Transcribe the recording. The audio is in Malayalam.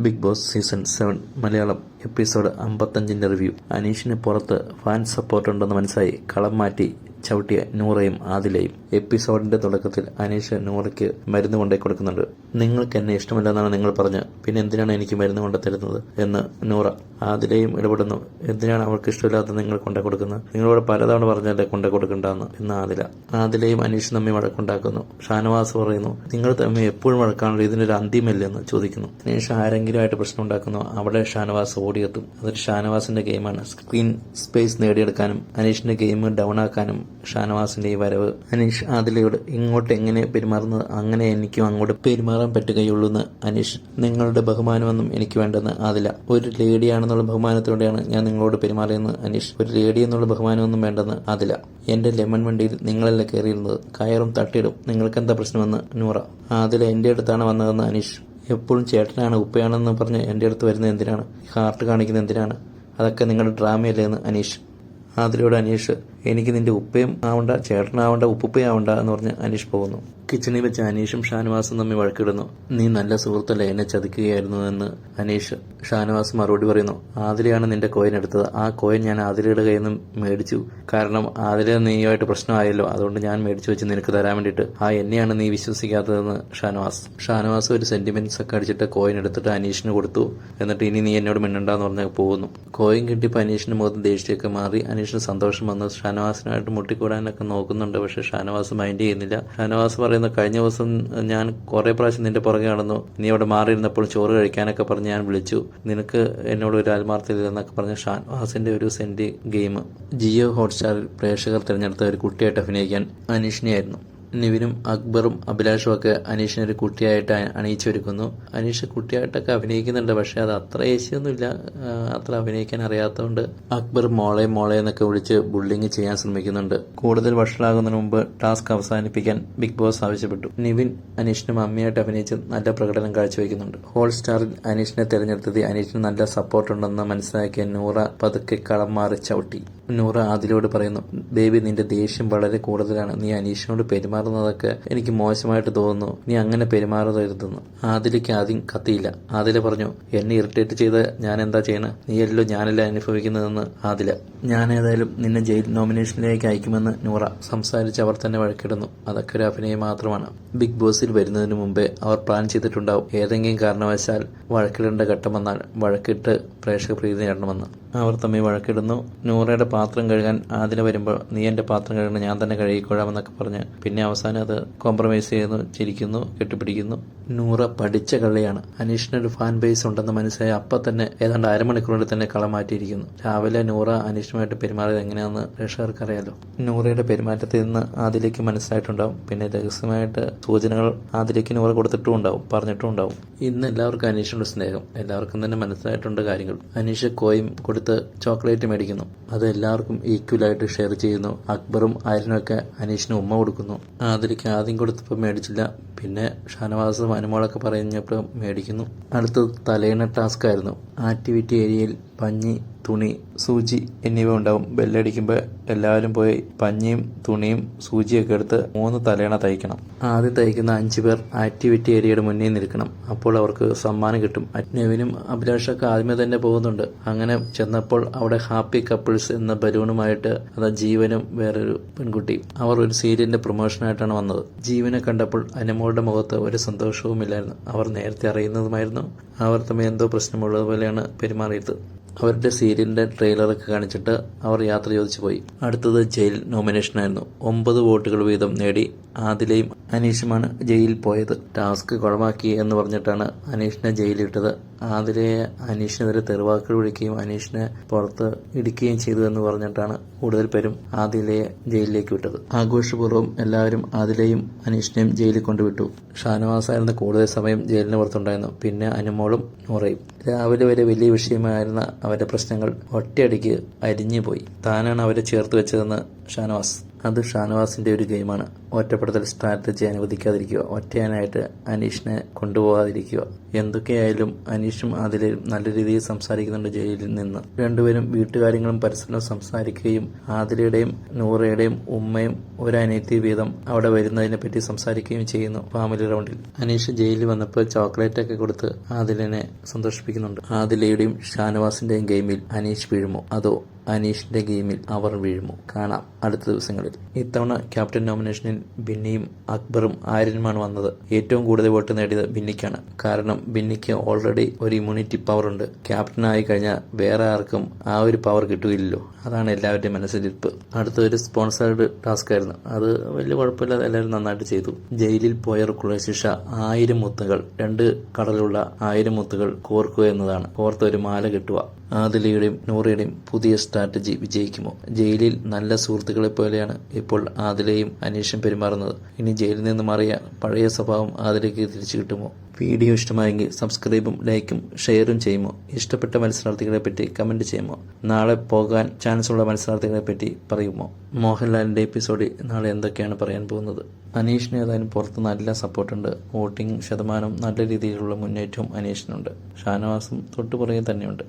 Big Boss season 7 Malayalam episode 55 review. അനീഷിന് പുറത്ത് ഫാൻ സപ്പോർട്ട് ഉണ്ടെന്ന് മനസ്സിലായി കളം മാറ്റി ചവിട്ടിയ നൂറയും ആദിലയും. എപ്പിസോഡിന്റെ തുടക്കത്തിൽ അനീഷ് നൂറയ്ക്ക് മരുന്ന് കൊണ്ടേ കൊടുക്കുന്നുണ്ട്. നിങ്ങൾക്ക് എന്നെ ഇഷ്ടമല്ലെന്നാണ് നിങ്ങൾ പറഞ്ഞ്, പിന്നെ എന്തിനാണ് എനിക്ക് മരുന്ന് കൊണ്ടു തരുന്നത് എന്ന് നൂറ. ആദിലയും ഇടപെടുന്നു. എന്തിനാണ് അവൾക്ക് ഇഷ്ടമില്ലാത്ത നിങ്ങൾ കൊണ്ടേ കൊടുക്കുന്നത്? നിങ്ങളോട് പലതവണ പറഞ്ഞല്ലേ കൊണ്ടേ കൊടുക്കണ്ടെന്ന് എന്ന് ആദിലയും അനീഷും തമ്മിൽ വഴക്കുണ്ടാക്കുന്നു. ഷാനവാസ് പറയുന്നു, നിങ്ങൾ തമ്മിൽ എപ്പോഴും വഴക്കാണല്ലോ, ഇതിനൊരു അന്തിമല്ലെന്ന് ചോദിക്കുന്നു. അനീഷ് ആരെങ്കിലും ആയിട്ട് പ്രശ്നം ഉണ്ടാക്കുന്നു. അവിടെ ഷാനവാസ് ഓടിയെത്തും. അതൊരു ഷാനവാസിന്റെ ഗെയിമാണ്. സ്ക്രീൻ സ്പേസ് നേടിയെടുക്കാനും അനീഷിന്റെ ഗെയിം ഡൗൺ ആക്കാനും ഷാനവാസിന്റെ ഈ വരവ്. അനീഷ് ആദിലയോട് ഇങ്ങോട്ട് എങ്ങനെ പെരുമാറുന്നത് അങ്ങനെ എനിക്കും അങ്ങോട്ട് പെരുമാറാൻ പറ്റുകയുള്ളൂ എന്ന് അനീഷ്. നിങ്ങളുടെ ബഹുമാനമൊന്നും എനിക്ക് വേണ്ടെന്ന് ആദില. ഒരു ലേഡിയാണെന്നുള്ള ബഹുമാനത്തോടെയാണ് ഞാൻ നിങ്ങളോട് പെരുമാറിയെന്ന് അനീഷ്. ഒരു ലേഡി എന്നുള്ള ബഹുമാനമൊന്നും വേണ്ടെന്ന് ആദില. എന്റെ ലെമൺ വണ്ടിയിൽ നിങ്ങളല്ല കയറിയിരുന്നത്, കയറും തട്ടിയിടും, നിങ്ങൾക്കെന്താ പ്രശ്നമെന്ന് നൂറ. ആദില എന്റെ അടുത്താണ് വന്നതെന്ന് അനീഷ്. എപ്പോഴും ചേട്ടനാണ് ഉപ്പയാണെന്ന് പറഞ്ഞ് എന്റെ അടുത്ത് വരുന്നത് എന്തിനാണ്? ഹാർട്ട് കാണിക്കുന്നത് എന്തിനാണ്? അതൊക്കെ നിങ്ങളുടെ ഡ്രാമയല്ലേ എന്ന് അനീഷ്. ആദിലയോട് അനീഷ്, എനിക്ക് നിന്റെ ഉപ്പയും ആവണ്ട, ചേട്ടനാവണ്ട, ഉപ്പുപ്പയും ആവണ്ട എന്ന് പറഞ്ഞ് അനീഷ് പോകുന്നു. കിച്ചണിൽ വെച്ച് അനീഷും ഷാനവാസും തമ്മിൽ വഴക്കിടുന്നു. നീ നല്ല സുഹൃത്തല്ലേ, എന്നെ ചതിക്കുകയായിരുന്നു എന്ന് അനീഷ്. ഷാനവാസ് മറുപടി പറയുന്നു, ആദിലയാണ് നിന്റെ കോയിൻ എടുത്തത്. ആ കോയിൻ ഞാൻ ആദിലയുടെ കയ്യിൽ നിന്ന് മേടിച്ചു. കാരണം ആദില നീയുമായിട്ട് പ്രശ്നമായല്ലോ, അതുകൊണ്ട് ഞാൻ മേടിച്ചു വെച്ച് നിനക്ക് തരാൻ വേണ്ടിയിട്ട്. എന്നെയാണ് നീ വിശ്വസിക്കാത്തതെന്ന് ഷാനവാസ് ഒരു സെന്റിമെന്റ്സ് ഒക്കെ അടിച്ചിട്ട് കോയിൻ എടുത്തിട്ട് അനീഷിന് കൊടുത്തു. എന്നിട്ട് ഇനി നീ എന്നോട് മിണ്ടണ്ടെന്ന് പറഞ്ഞ് പോകുന്നു. കോയിൻ കിട്ടിയപ്പോൾ അനീഷിന്റെ മുഖത്ത് ദേഷ്യമൊക്കെ മാറി. അനീഷിന് സന്തോഷം വന്ന് ഷാനവാസിനായിട്ട് മുട്ടിക്കൂടാനൊക്കെ നോക്കുന്നുണ്ട്. പക്ഷെ ഷാനവാസ് മൈൻഡ് ചെയ്യുന്നില്ല. ഷാനവാസ് പറയുന്നു, കഴിഞ്ഞ ദിവസം ഞാൻ കുറെ പ്രാവശ്യം നിന്റെ പുറകെ നടന്നു, നീ അവിടെ മാറിയിരുന്നപ്പോൾ ചോറ് കഴിക്കാനൊക്കെ പറഞ്ഞ് ഞാൻ വിളിച്ചു, നിനക്ക് എന്നോട് ഒരു ആത്മാർത്ഥയില്ലെന്നൊക്കെ പറഞ്ഞ ഷാനവാസിന്റെ ഒരു സെന്റ് ഗെയിം. ജിയോ ഹോട്ട്സ്റ്റാറിൽ പ്രേക്ഷകർ തിരഞ്ഞെടുത്ത ഒരു കുട്ടിയായിട്ട് അഭിനയിക്കാൻ അനീഷിനെയായിരുന്നു. നിവിനും അക്ബറും അഭിലാഷും ഒക്കെ അനീഷിനെ ഒരു കുട്ടിയായിട്ട് അണിയിച്ചൊരുക്കുന്നു. അനീഷ് കുട്ടിയായിട്ടൊക്കെ അഭിനയിക്കുന്നുണ്ട്, പക്ഷെ അത് അത്ര ഏശിയൊന്നുമില്ല. അത്ര അഭിനയിക്കാൻ അറിയാത്തതുകൊണ്ട് അക്ബർ മോളെ എന്നൊക്കെ വിളിച്ച് ബുള്ളിങ് ചെയ്യാൻ ശ്രമിക്കുന്നുണ്ട്. കൂടുതൽ വഷളാകുന്നതിന് മുമ്പ് ടാസ്ക് അവസാനിപ്പിക്കാൻ ബിഗ് ബോസ് ആവശ്യപ്പെട്ടു. നിവിൻ അനീഷിനും അമ്മയായിട്ട് അഭിനയിച്ച് നല്ല പ്രകടനം കാഴ്ചവെക്കുന്നുണ്ട്. ഹോട്ട്സ്റ്റാറിൽ അനീഷിനെ തെരഞ്ഞെടുത്തത് അനീഷിന് നല്ല സപ്പോർട്ടുണ്ടെന്ന് മനസ്സിലാക്കിയ നൂറ പതുക്കെ കളം മാറി ചവിട്ടി. നൂറ ആദിലയോട് പറയുന്നു, ബേബി നിന്റെ ദേഷ്യം വളരെ കൂടുതലാണ്, നീ അനീഷിനോട് പെരുമാറുന്നതൊക്കെ എനിക്ക് മോശമായിട്ട് തോന്നുന്നു, നീ അങ്ങനെ പെരുമാറരുതെന്ന്. ആദിലയ്ക്ക് ആദ്യം കത്തിയില്ല. ആദില പറഞ്ഞു, എന്നെ ഇറിറ്റേറ്റ് ചെയ്ത് ഞാൻ എന്താ ചെയ്യണ? നീയല്ലോ ഞാനല്ല അനുഭവിക്കുന്നതെന്ന് ആദില. ഞാൻ ഏതായാലും നിന്നെ ജയിൽ നോമിനേഷനിലേക്ക് അയക്കുമെന്ന് നൂറ സംസാരിച്ച് അവർ തന്നെ വഴക്കിടുന്നു. അതൊക്കെ ഒരു അഭിനയം മാത്രമാണ്. ബിഗ് ബോസിൽ വരുന്നതിന് മുമ്പേ അവർ പ്ലാൻ ചെയ്തിട്ടുണ്ടാവും, ഏതെങ്കിലും കാരണവശാൽ വഴക്കിടേണ്ട ഘട്ടം വന്നാൽ വഴക്കിട്ട് പ്രേക്ഷക പ്രീതി നേടണമെന്ന്. അവർ തമ്മിൽ വഴക്കിടുന്നു. നൂറയുടെ പാത്രം കഴുകാൻ ആദില വരുമ്പോൾ, നീ എന്റെ പാത്രം കഴുകണം, ഞാൻ തന്നെ കഴുകിക്കൊള്ളാമെന്നൊക്കെ പറഞ്ഞ് പിന്നെ അവസാനം അത് കോംപ്രമൈസ് ചെയ്യുന്നു, ചിരിക്കുന്നു, കെട്ടിപ്പിടിക്കുന്നു. നൂറ പഠിച്ച കള്ളിയാണ്. അനീഷിനൊരു ഫാൻ ബേസ് ഉണ്ടെന്ന് മനസ്സിലായി അപ്പം തന്നെ ഏതാണ്ട് അരമണിക്കൂറിൽ തന്നെ കളം മാറ്റിയിരിക്കുന്നു. രാവിലെ നൂറ അനീഷുമായിട്ട് പെരുമാറിയത് എങ്ങനെയാണെന്ന് പ്രേക്ഷകർക്ക് അറിയാലോ. നൂറയുടെ പെരുമാറ്റത്തിൽ നിന്ന് ആദിലേക്ക് മനസ്സിലായിട്ടുണ്ടാവും. പിന്നെ രഹസ്യമായിട്ട് സൂചനകൾ ആദിലേക്ക് നൂറ കൊടുത്തിട്ടും ഉണ്ടാവും, പറഞ്ഞിട്ടും ഉണ്ടാവും. ഇന്ന് എല്ലാവർക്കും അനീഷിനോട് സ്നേഹം, എല്ലാവർക്കും തന്നെ മനസ്സിലായിട്ടുണ്ട് കാര്യങ്ങൾ. അനീഷ് കോയും കൊടുത്ത് ചോക്ലേറ്റ് മേടിക്കുന്നു. അത് എല്ലാവർക്കും ഈക്വലായിട്ട് ഷെയർ ചെയ്യുന്നു. അക്ബറും ആര്യനൊക്കെ അനീഷിന് ഉമ്മ കൊടുക്കുന്നു. ആദിലേക്ക് ആദ്യം കൊടുത്തപ്പോൾ മേടിച്ചില്ല, പിന്നെ ഷാനവാസും അനുമോളൊക്കെ പറഞ്ഞപ്പോൾ മേടിക്കുന്നു. അടുത്തത് തലേണ ടാസ്ക് ആയിരുന്നു. ആക്ടിവിറ്റി ഏരിയയിൽ പഞ്ഞി, തുണി, സൂചി എന്നിവ ഉണ്ടാവും. ബെല്ലടിക്കുമ്പോൾ എല്ലാവരും പോയി പഞ്ഞിയും തുണിയും സൂചിയൊക്കെ എടുത്ത് 3 തലേണ തയ്ക്കണം. ആദ്യം തയ്ക്കുന്ന 5 പേർ ആക്ടിവിറ്റി ഏരിയയുടെ മുന്നിൽ നിൽക്കണം. അപ്പോൾ അവർക്ക് സമ്മാനം കിട്ടും. നെവിനും അഭിലാഷൊക്കെ ആദ്യമേ തന്നെ പോകുന്നുണ്ട്. അങ്ങനെ ചെന്നപ്പോൾ അവിടെ ഹാപ്പി കപ്പിൾസ് എന്ന ബലൂണുമായിട്ട് അത് ജീവനും വേറൊരു പെൺകുട്ടിയും. അവർ ഒരു സീരിയലിന്റെ പ്രൊമോഷനായിട്ടാണ് വന്നത്. ജീവനെ കണ്ടപ്പോൾ അനുമോളുടെ മുഖത്ത് ഒരു സന്തോഷവുമില്ലായിരുന്നു. അവർ നേരത്തെ അറിയുന്നതുമായിരുന്നു. അവർ തമ്മിൽ എന്തോ പ്രശ്നമുള്ളതുപോലെയാണ് പെരുമാറിയത്. അവരുടെ സീരിയലിന്റെ ട്രെയിലറൊക്കെ കാണിച്ചിട്ട് അവർ യാത്ര ചോദിച്ചു പോയി. അടുത്തത് ജയിൽ നോമിനേഷനായിരുന്നു. 9 വോട്ടുകൾ വീതം നേടി ആദിലയും അനീഷുമാണ് ജയിലിൽ പോയത്. ടാസ്ക് കുളമാക്കി എന്ന് പറഞ്ഞിട്ടാണ് അനീഷിനെ ജയിലിട്ടത്. ആദിലയെ അനീഷിനെതിരെ തെറിവാക്കുകൾ വിളിക്കുകയും അനീഷിനെ പുറത്ത് ഇടിക്കുകയും ചെയ്തു എന്ന് പറഞ്ഞിട്ടാണ് കൂടുതൽ പേരും ആദിലയെ ജയിലിലേക്ക് വിട്ടത്. ആഘോഷപൂർവ്വം എല്ലാവരും ആദിലയും അനീഷിനെയും ജയിലിൽ കൊണ്ടുവിട്ടു. ഷാനവാസായിരുന്നു കൂടുതൽ സമയം ജയിലിന് പുറത്തുണ്ടായിരുന്നു. പിന്നെ അനുമോളും നൂറയും. രാവിലെ വരെ വലിയ വിഷയമായിരുന്ന അവരുടെ പ്രശ്നങ്ങൾ ഒറ്റയടിക്ക് അരിഞ്ഞുപോയി. താനാണ് അവരെ ചേർത്ത് വെച്ചതെന്ന് ഷാനവാസ്. അത് ഷാനവാസിന്റെ ഒരു ഗെയിമാണ്. ഒറ്റപ്പെടുത്തൽ സ്ട്രാറ്റജി അനുവദിക്കാതിരിക്കുക, ഒറ്റയാനായിട്ട് അനീഷിനെ കൊണ്ടുപോകാതിരിക്കുക. എന്തൊക്കെയായാലും അനീഷും ആദിലയും നല്ല രീതിയിൽ സംസാരിക്കുന്നുണ്ട് ജയിലിൽ നിന്ന്. രണ്ടുപേരും വീട്ടുകാര്യങ്ങളും പരസ്പരം സംസാരിക്കുകയും ആദിലയുടെയും നൂറയുടെയും ഉമ്മയും ഒരനിയത്തി വീതം അവിടെ വരുന്നതിനെ പറ്റി സംസാരിക്കുകയും ചെയ്യുന്നു ഫാമിലി റൗണ്ടിൽ. അനീഷ് ജയിലിൽ വന്നപ്പോൾ ചോക്ലേറ്റ് ഒക്കെ കൊടുത്ത് ആദിലിനെ സന്തോഷിപ്പിക്കുന്നുണ്ട്. ആദിലയുടെയും ഷാനവാസിന്റെയും ഗെയിമിൽ അനീഷ് വീഴുമോ അതോ അനീഷിന്റെ ഗെയിമിൽ അവർ വീഴുമോ? കാണാം അടുത്ത ദിവസങ്ങളിൽ. ഇത്തവണ ക്യാപ്റ്റൻ നോമിനേഷനിൽ ബിന്നിയും അക്ബറും ആര്യനുമാണ് വന്നത്. ഏറ്റവും കൂടുതൽ വോട്ട് നേടിയത് ബിന്നിക്കാണ്. കാരണം ബിന്നിക്ക് ഓൾറെഡി ഒരു ഇമ്മ്യൂണിറ്റി പവർ ഉണ്ട്. ക്യാപ്റ്റനായി കഴിഞ്ഞാൽ വേറെ ആർക്കും ആ ഒരു പവർ കിട്ടുകയില്ലല്ലോ. അതാണ് എല്ലാവരുടെയും മനസ്സിലിരിപ്പ്. അടുത്തൊരു സ്പോൺസേർഡ് ടാസ്ക് ആയിരുന്നു. അത് വലിയ കുഴപ്പമില്ലാതെ എല്ലാവരും നന്നായിട്ട് ചെയ്തു. ജയിലിൽ പോയവർക്കുള്ള ശിക്ഷ 1000 മുത്തുകൾ, 2 കളറിലുള്ള 1000 മുത്തുകൾ കോർക്കുക എന്നതാണ്. കോർത്ത് ഒരു മാല കിട്ടുക. ആദിലയുടെയും നൂറയുടെയും പുതിയ സ്ട്രാറ്റജി വിജയിക്കുമോ? ജയിലിൽ നല്ല സുഹൃത്തുക്കളെ പോലെയാണ് ഇപ്പോൾ ആദിലയും അനീഷും പെരുമാറുന്നത്. ഇനി ജയിലിൽ നിന്ന് മാറിയ പഴയ സ്വഭാവം ആദിലയ്ക്ക് തിരിച്ചു കിട്ടുമോ? വീഡിയോ ഇഷ്ടമായെങ്കിൽ സബ്സ്ക്രൈബും ലൈക്കും ഷെയറും ചെയ്യുമോ? ഇഷ്ടപ്പെട്ട മത്സരാർത്ഥികളെ പറ്റി കമന്റ് ചെയ്യുമോ? നാളെ പോകാൻ ചാൻസ് ഉള്ള മത്സരാർത്ഥികളെ പറ്റി പറയുമോ? മോഹൻലാലിന്റെ എപ്പിസോഡിൽ നാളെ എന്തൊക്കെയാണ് പറയാൻ പോകുന്നത്? അനീഷിന് ഏതായാലും പുറത്ത് നല്ല സപ്പോർട്ടുണ്ട്. വോട്ടിംഗ് ശതമാനം നല്ല രീതിയിലുള്ള മുന്നേറ്റവും അനീഷിനുണ്ട്. ഷാനവാസും തൊട്ടുപുറകെ തന്നെയുണ്ട്.